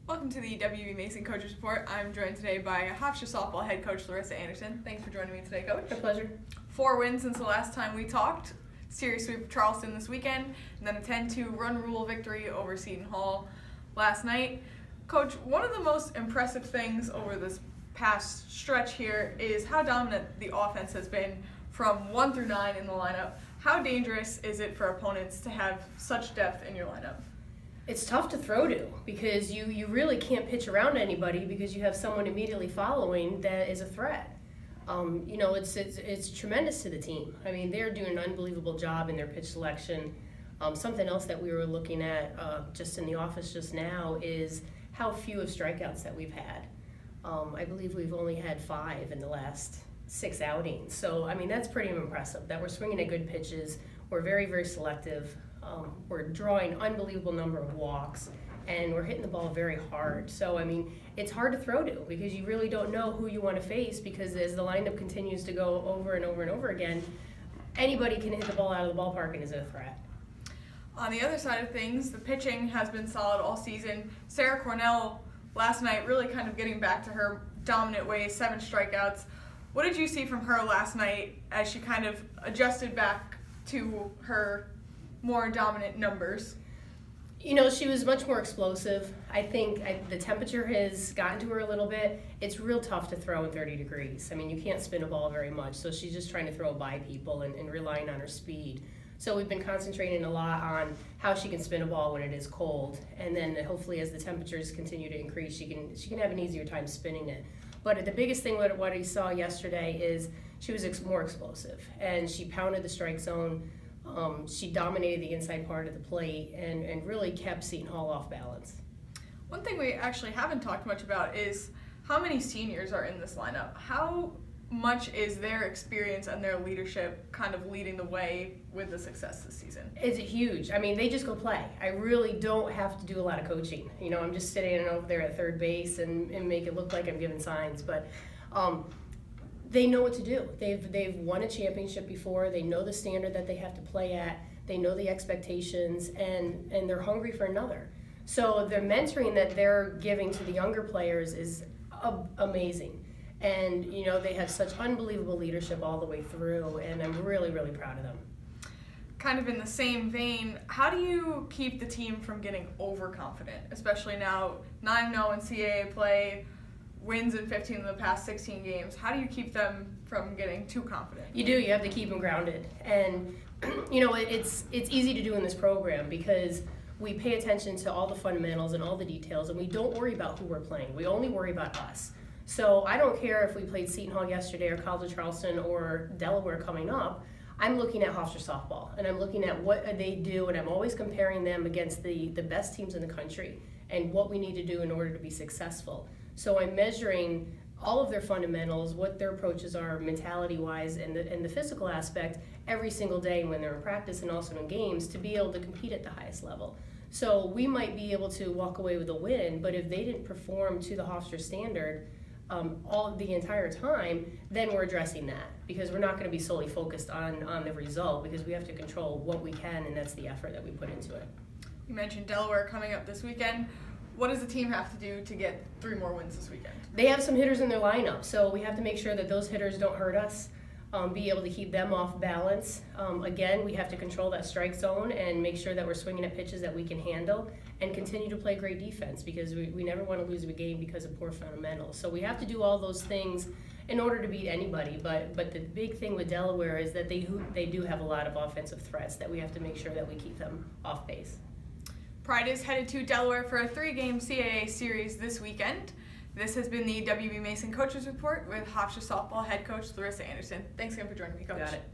Welcome to the WB Mason Coaches Report. I'm joined today by Hofstra softball head coach Larissa Anderson. Thanks for joining me today, Coach. A pleasure. 4 wins since the last time we talked. Series sweep of Charleston this weekend, and then a 10-2 run rule victory over Seton Hall last night. Coach, one of the most impressive things over this past stretch here is how dominant the offense has been from 1 through 9 in the lineup. How dangerous is it for opponents to have such depth in your lineup? It's tough to throw to because you really can't pitch around anybody because you have someone immediately following that is a threat. It's tremendous to the team. I mean, they're doing an unbelievable job in their pitch selection. Something else that we were looking at just in the office just now is how few of strikeouts that we've had. I believe we've only had 5 in the last 6 outings. So, I mean, that's pretty impressive that we're swinging at good pitches. We're very, very selective. We're drawing unbelievable number of walks, and we're hitting the ball very hard. So, I mean, it's hard to throw to because you really don't know who you want to face because as the lineup continues to go over and over and over again, anybody can hit the ball out of the ballpark and is a threat. On the other side of things, the pitching has been solid all season. Sarah Cornell last night really kind of getting back to her dominant ways, 7 strikeouts. What did you see from her last night as she kind of adjusted back to her more dominant numbers? You know, she was much more explosive. I think the temperature has gotten to her a little bit. It's real tough to throw in 30 degrees. I mean, you can't spin a ball very much, so she's just trying to throw by people and relying on her speed. So we've been concentrating a lot on how she can spin a ball when it is cold, and then hopefully as the temperatures continue to increase, she can have an easier time spinning it. But the biggest thing what I saw yesterday is she was more explosive, and she pounded the strike zone. She dominated the inside part of the plate and really kept Seton Hall off balance. One thing we actually haven't talked much about is how many seniors are in this lineup. How much is their experience and their leadership kind of leading the way with the success this season? It's huge. I mean, they just go play. I really don't have to do a lot of coaching. You know, I'm just sitting over there at third base and make it look like I'm giving signs. But they know what to do. They've won a championship before. They know the standard that they have to play at. They know the expectations, and they're hungry for another. So their mentoring that they're giving to the younger players is amazing. And, you know, they have such unbelievable leadership all the way through, and I'm really, really proud of them. Kind of in the same vein, how do you keep the team from getting overconfident, especially now 9-0 in CAA play, wins in 15 of the past 16 games? How do you keep them from getting too confident? You have to keep them grounded. And, you know, it's easy to do in this program because we pay attention to all the fundamentals and all the details, and we don't worry about who we're playing. We only worry about us. So I don't care if we played Seton Hall yesterday or College of Charleston or Delaware coming up. I'm looking at Hofstra softball, and I'm looking at what they do, and I'm always comparing them against the best teams in the country and what we need to do in order to be successful. So I'm measuring all of their fundamentals, what their approaches are mentality-wise and the physical aspect every single day when they're in practice and also in games to be able to compete at the highest level. So we might be able to walk away with a win, but if they didn't perform to the Hofstra standard all the entire time, then we're addressing that because we're not going to be solely focused on the result because we have to control what we can, and that's the effort that we put into it. You mentioned Delaware coming up this weekend. What does the team have to do to get 3 more wins this weekend? They have some hitters in their lineup, so we have to make sure that those hitters don't hurt us, be able to keep them off balance. Again, we have to control that strike zone and make sure that we're swinging at pitches that we can handle and continue to play great defense because we never want to lose a game because of poor fundamentals. So we have to do all those things in order to beat anybody, but the big thing with Delaware is that they do have a lot of offensive threats that we have to make sure that we keep them off base. Pride is headed to Delaware for a 3-game CAA series this weekend. This has been the WB Mason Coaches Report with Hofstra softball head coach Larissa Anderson. Thanks again for joining me, Coach. Got it.